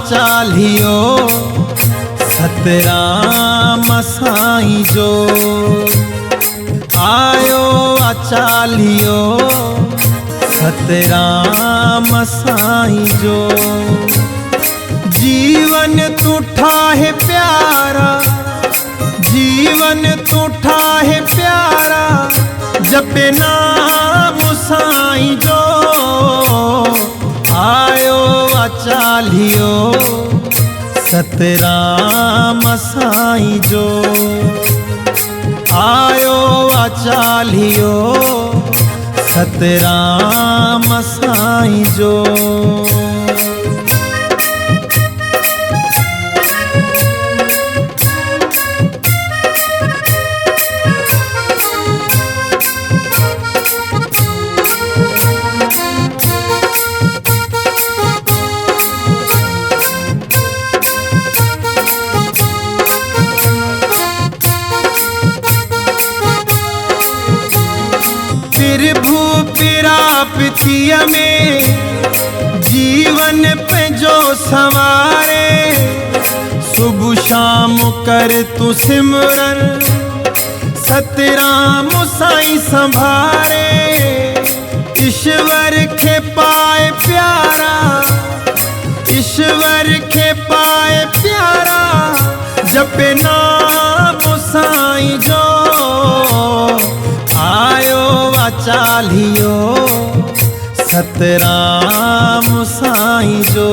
चालियो सतराम साईं जो आयो चालियो सतराम साईं जो। जीवन तूठा है प्यारा, जीवन तूठा है प्यारा, जपे नाम साईं जो आयो चालियो सतराम साईं जो आयो चालियो सतराम साईं जो। प्रभु पिरापतिया में जीवन पे जो संवारे, सुबह शाम कर तू सिमरन सतराम साईं संभारे। ईश्वर के पाए प्यारा, ईश्वर के पाए प्यारा, जपे नाम साईं जो आयो चालियो सतराम साईं जो।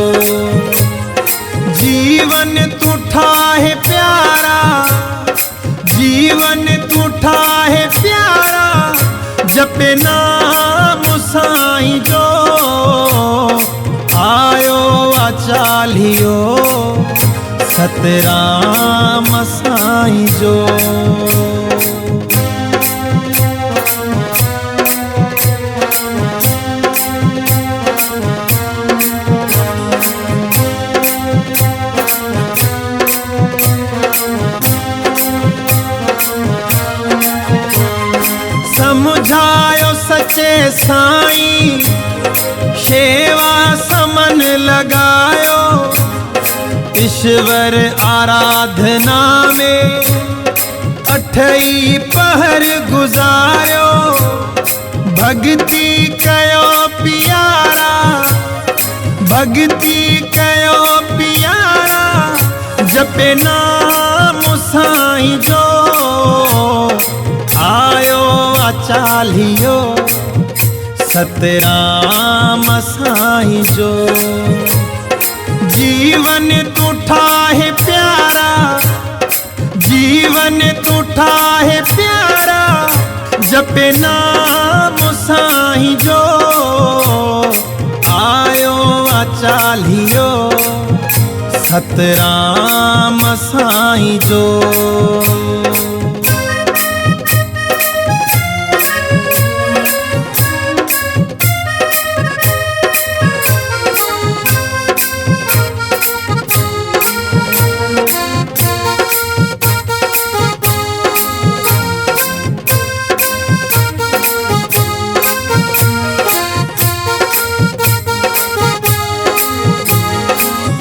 जीवन तूठा है प्यारा, जीवन तूठा है प्यारा, जपे नाम साईं जो आयो चालियो सतराम साईं जो। समझायो सच्चे साईं सेवा समन लगायो, ईश्वर आराधना में अठई पहर गुजारो। भक्ति कयो प्यारा, भक्ति कयो प्यारा, जपे नाम साईं जो आयो चालियो सतराम साईं जो। जीवन तूठा है प्यारा, जीवन तूठा है प्यारा, जपे नाम साईं जो आयो चालियो सतराम साईं जो।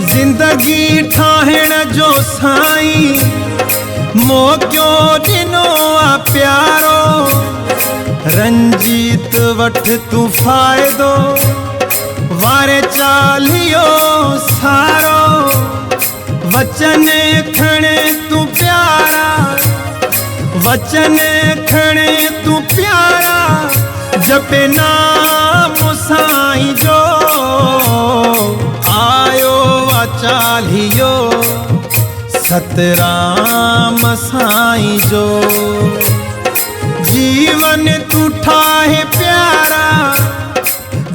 जिंदगी ठाहिण जो साईं मौक़ो ॾिनो आ प्यारो, रंजीत वठ तू फ़ाइदो वारे चालियो सारो। वचन खणे तू प्यारा, वचन खणे तू प्यारा, जपे नाम साईं जो आयो चालियो सतराम साईं जो। जीवन तूठा है प्यारा,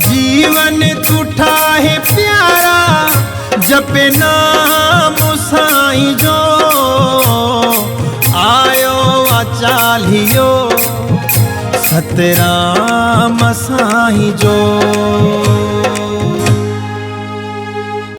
जीवन तूठा है प्यारा, जपे नाम साईं जो आयो चालियो सतराम साईं जो।